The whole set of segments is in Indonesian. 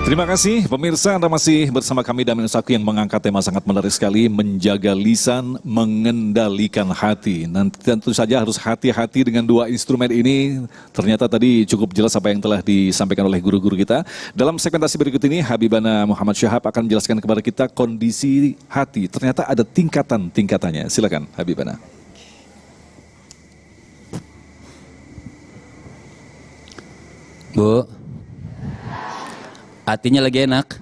Terima kasih pemirsa, Anda masih bersama kami Damin Saku yang mengangkat tema sangat menarik sekali, menjaga lisan, mengendalikan hati. Nanti tentu saja harus hati-hati dengan dua instrumen ini. Ternyata tadi cukup jelas apa yang telah disampaikan oleh guru-guru kita. Dalam segmentasi berikut ini, Habibana Muhammad Syahab akan menjelaskan kepada kita kondisi hati. Ternyata ada tingkatan-tingkatannya. Silakan Habibana. Bu, hatinya lagi enak?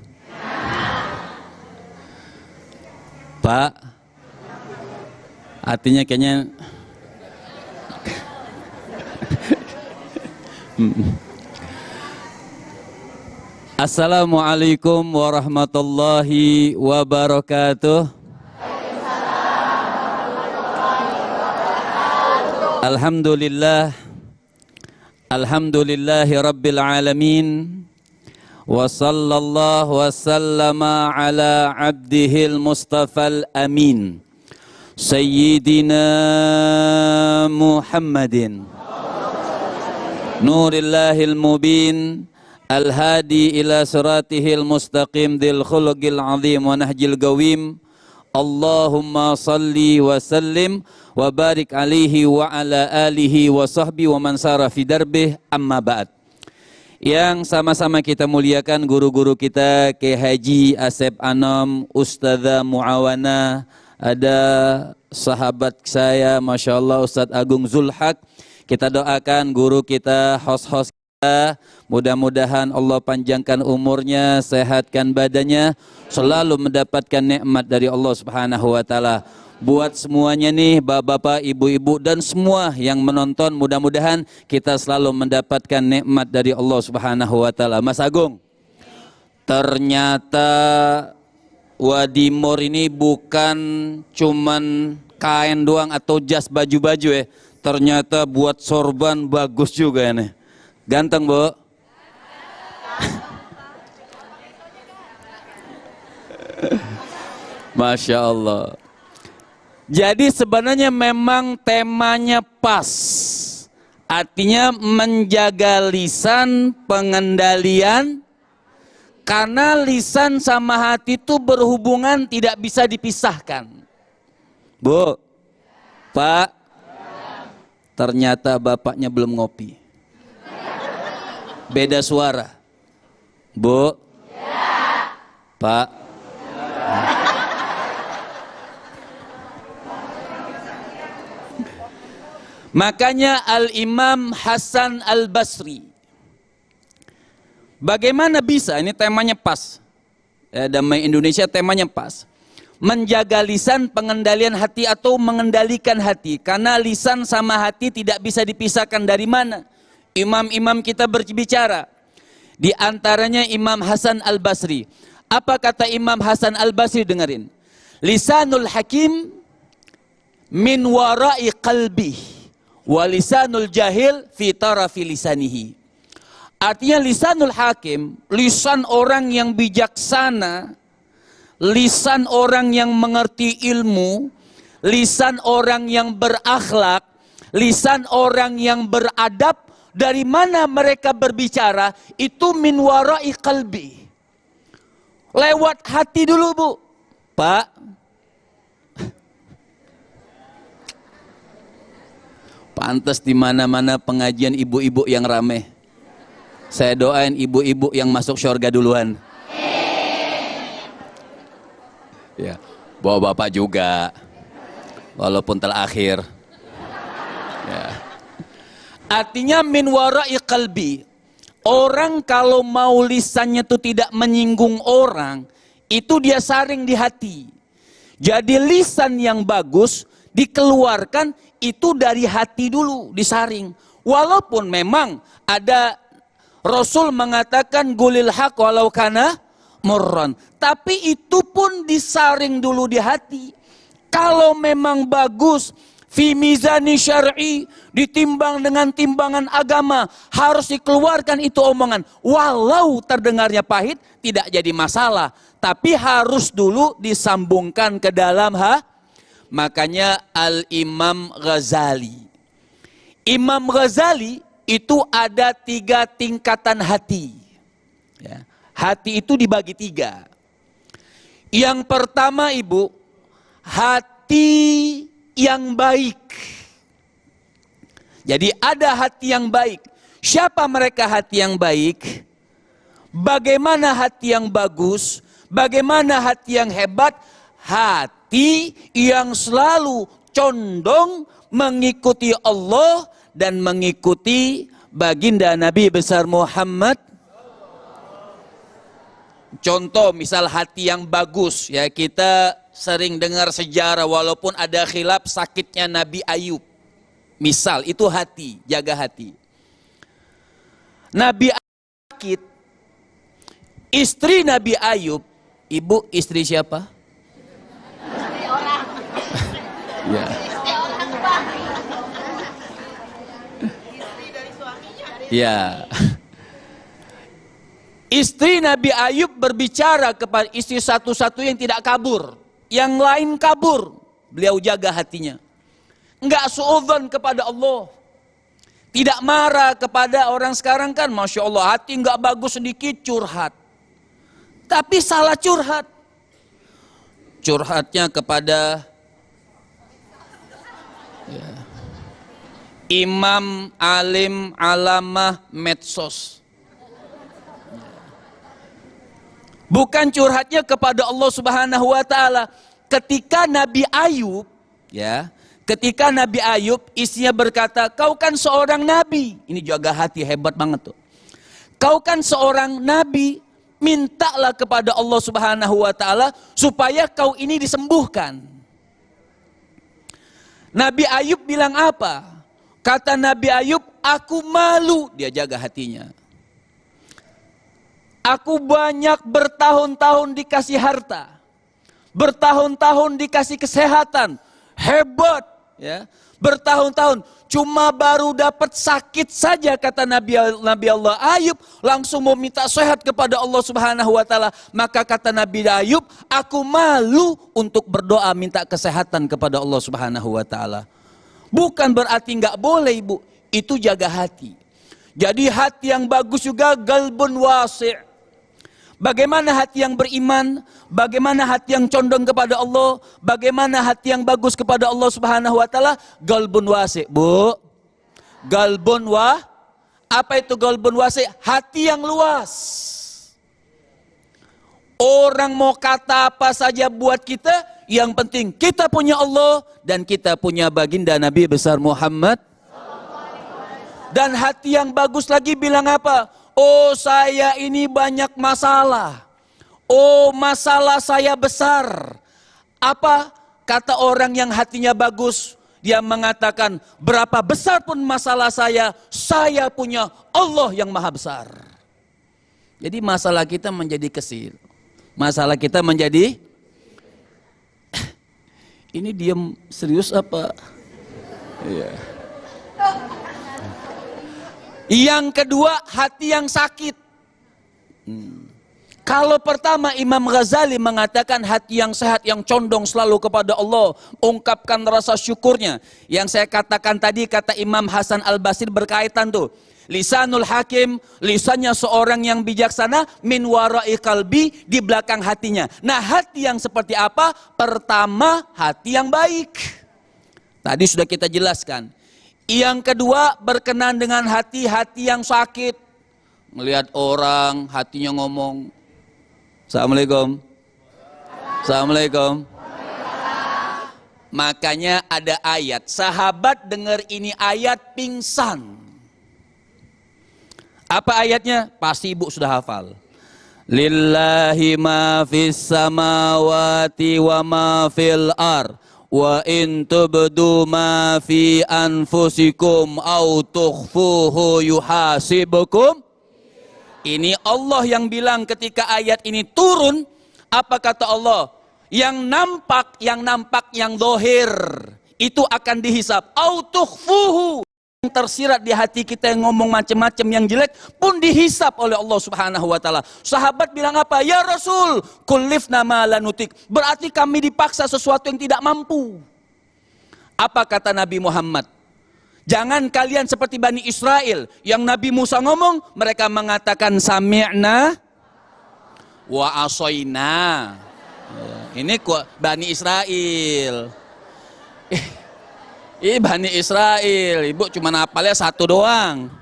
Pak, hatinya kayaknya Assalamualaikum warahmatullahi wabarakatuh. Alhamdulillah, alhamdulillahi rabbil alamin. Wa sallallahu wa sallama ala abdihil mustafal amin Sayyidina Muhammadin Nurillahil mubin Al-hadi ila siratihil mustaqim Dil khuluqil azim wa nahjil gawim Allahumma salli wa sallim wa barik alaihi wa ala alihi wa sahbihi wa man sara fi darbih amma ba'd. Yang sama-sama kita muliakan guru-guru kita, Kiai Haji Asep Anom, Ustadzah Muawana, ada sahabat saya, Masya Allah Ustadz Agung Zulhak. Kita doakan guru kita, host-host kita, mudah-mudahan Allah panjangkan umurnya, sehatkan badannya, selalu mendapatkan nikmat dari Allah Subhanahu wa Ta'ala. Buat semuanya nih, bapak-bapak, ibu-ibu, dan semua yang menonton, mudah-mudahan kita selalu mendapatkan nikmat dari Allah Subhanahu wa Ta'ala. Mas Agung, ternyata Wadimor ini bukan cuman kain doang atau jas baju-baju ya. Ternyata buat sorban bagus juga nih. Ganteng, Bu. Masya Allah. Jadi sebenarnya memang temanya pas. Artinya menjaga lisan, pengendalian. Karena lisan sama hati itu berhubungan, tidak bisa dipisahkan. Bu, Pak, ternyata bapaknya belum ngopi. Beda suara. Bu, Pak. Makanya Al-Imam Hasan Al-Basri, bagaimana bisa, ini temanya pas ya, Damai Indonesia temanya pas, menjaga lisan, pengendalian hati atau mengendalikan hati. Karena lisan sama hati tidak bisa dipisahkan. Dari mana? Imam-imam kita berbicara. Di antaranya Imam Hasan Al-Basri. Apa kata Imam Hasan Al-Basri? Dengerin. Lisanul hakim min warai qalbi wa lisanul jahil fi tarafi lisanihi. Artinya lisanul hakim, lisan orang yang bijaksana, lisan orang yang mengerti ilmu, lisan orang yang berakhlak, lisan orang yang beradab. Dari mana mereka berbicara? Itu min warai qalbi. Lewat hati dulu, Bu. Pak, pantas di mana-mana pengajian ibu-ibu yang rame. Saya doain ibu-ibu yang masuk surga duluan. Ya, bawa bapak juga, walaupun terakhir. Ya. Artinya min warai qalbi. Orang kalau mau lisannya itu tidak menyinggung orang, itu dia saring di hati. Jadi lisan yang bagus dikeluarkan itu dari hati dulu, disaring. Walaupun memang ada Rasul mengatakan gulil haq walau kana murran, tapi itu pun disaring dulu di hati. Kalau memang bagus fi mizani syar'i, ditimbang dengan timbangan agama, harus dikeluarkan itu omongan. Walau terdengarnya pahit, tidak jadi masalah, tapi harus dulu disambungkan ke dalam Makanya Al-Imam Ghazali, Imam Ghazali itu ada 3 tingkatan hati. Ya. Hati itu dibagi 3. Yang pertama Ibu, hati yang baik. Jadi ada hati yang baik. Siapa mereka hati yang baik? Bagaimana hati yang bagus? Bagaimana hati yang hebat? Hati yang selalu condong mengikuti Allah dan mengikuti baginda Nabi besar Muhammad. Contoh misal hati yang bagus, ya kita sering dengar sejarah walaupun ada khilaf sakitnya Nabi Ayub. Misal itu hati, jaga hati. Nabi Ayub sakit, istri Nabi Ayub, ibu istri siapa? Istri orang. Ya. Istri orang, Pak. Istri dari suaminya. Ya. Istri Nabi Ayub berbicara kepada istri satu-satu yang tidak kabur. Yang lain kabur. Beliau jaga hatinya. Enggak suudzon kepada Allah. Tidak marah kepada orang sekarang kan. Masya Allah hati enggak bagus sedikit curhat. Tapi salah curhat. Curhatnya kepada ya, imam, alim, alamah, medsos. Bukan curhatnya kepada Allah Subhanahu wa taala. Ketika Nabi Ayub, ya, ketika Nabi Ayub istrinya berkata, "Kau kan seorang nabi." Ini jaga hati hebat banget tuh. "Kau kan seorang nabi, mintalah kepada Allah Subhanahu wa taala supaya kau ini disembuhkan." Nabi Ayub bilang apa? Kata Nabi Ayub, "Aku malu." Dia jaga hatinya. "Aku banyak bertahun-tahun dikasih harta, bertahun-tahun dikasih kesehatan, hebat, ya, bertahun-tahun, cuma baru dapat sakit saja," kata Nabi Allah Ayub, langsung mau minta sehat kepada Allah Subhanahu wa taala. Maka kata Nabi Ayub, "Aku malu untuk berdoa minta kesehatan kepada Allah Subhanahu wa taala." Bukan berarti nggak boleh, Ibu, itu jaga hati. Jadi hati yang bagus juga galbun wasi'. Bagaimana hati yang beriman, bagaimana hati yang condong kepada Allah, bagaimana hati yang bagus kepada Allah Subhanahu wa taala, galbun wasi', Bu. Galbun apa itu galbun wasi'? Hati yang luas. Orang mau kata apa saja buat kita, yang penting kita punya Allah dan kita punya baginda Nabi besar Muhammad. Dan hati yang bagus lagi bilang apa? "Oh, saya ini banyak masalah. Oh, masalah saya besar." Apa kata orang yang hatinya bagus? Dia mengatakan, "Berapa besar pun masalah saya punya Allah yang maha besar." Jadi masalah kita menjadi kecil. Masalah kita menjadi ini diam serius apa? Iya. Yang kedua, hati yang sakit. Kalau pertama Imam Ghazali mengatakan hati yang sehat, yang condong selalu kepada Allah, ungkapkan rasa syukurnya. Yang saya katakan tadi, kata Imam Hasan Al-Basri berkaitan tuh. Lisanul hakim, lisannya seorang yang bijaksana, min wara'i qalbi, di belakang hatinya. Nah, hati yang seperti apa? Pertama, hati yang baik. Tadi sudah kita jelaskan. Yang kedua, berkenan dengan hati-hati yang sakit. Melihat orang, hatinya ngomong, "Assalamualaikum." Assalamualaikum. Makanya ada ayat, sahabat dengar ini ayat pingsan. Apa ayatnya? Pasti ibu sudah hafal. Lillahi ma fis samawati wa ma fil ar. Wa in tubdu ma fi anfusikum au tukhfuhu yuhasibukum. Ini Allah yang bilang ketika ayat ini turun, apa kata Allah? Yang nampak yang dohir itu akan dihisap. Au tukhfuhu, yang tersirat di hati kita yang ngomong macam-macam yang jelek pun dihisap oleh Allah Subhanahu wa taala. Sahabat bilang apa? Ya Rasul, kullifna ma la nutik. Berarti kami dipaksa sesuatu yang tidak mampu. Apa kata Nabi Muhammad? Jangan kalian seperti Bani Israel yang Nabi Musa ngomong, mereka mengatakan sami'na wa asoina. Ini Bani Israel. Bani Israel, ibu cuma hafalnya satu doang.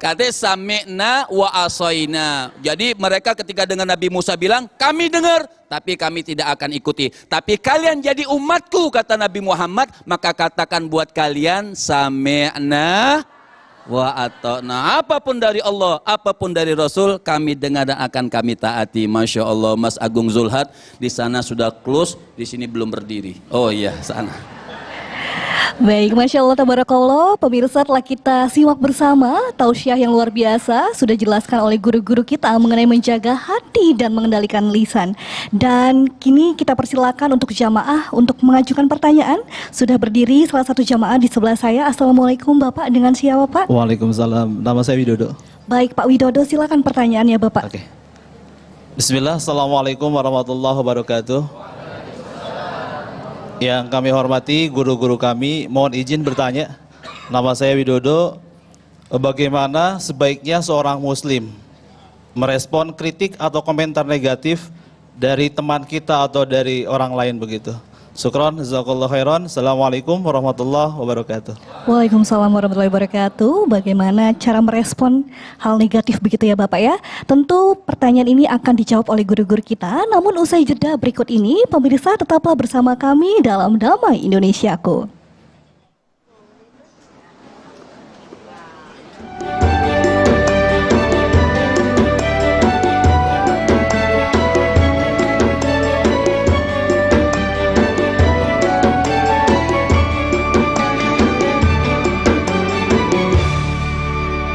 Katanya sami'na wa asoina. Jadi mereka ketika dengan Nabi Musa bilang, kami dengar, tapi kami tidak akan ikuti. Tapi kalian jadi umatku, kata Nabi Muhammad, maka katakan buat kalian, sami'na wa ata'na. Apapun dari Allah, apapun dari Rasul, kami dengar dan akan kami taati. Masya Allah, Mas Agung Zulhad, di sana sudah close, di sini belum berdiri. Oh iya, sana. Baik, Masya Allah, Tabarakallah. Pemirsa, telah kita simak bersama tausiah yang luar biasa. Sudah jelaskan oleh guru-guru kita mengenai menjaga hati dan mengendalikan lisan. Dan kini kita persilakan untuk jamaah untuk mengajukan pertanyaan. Sudah berdiri salah satu jamaah di sebelah saya. Assalamualaikum Bapak, dengan siapa Pak? Waalaikumsalam, nama saya Widodo. Baik Pak Widodo, silakan pertanyaannya Bapak. Oke. Bismillah, Assalamualaikum warahmatullahi wabarakatuh. Yang kami hormati guru-guru kami, mohon izin bertanya. Nama saya Widodo. Bagaimana sebaiknya seorang muslim merespon kritik atau komentar negatif dari teman kita atau dari orang lain begitu? Syukron, jazakallahu khairan. Assalamualaikum warahmatullahi wabarakatuh. Waalaikumsalam warahmatullahi wabarakatuh. Bagaimana cara merespon hal negatif begitu ya Bapak ya? Tentu pertanyaan ini akan dijawab oleh guru-guru kita. Namun usai jeda berikut ini, pemirsa tetaplah bersama kami dalam Damai Indonesiaku.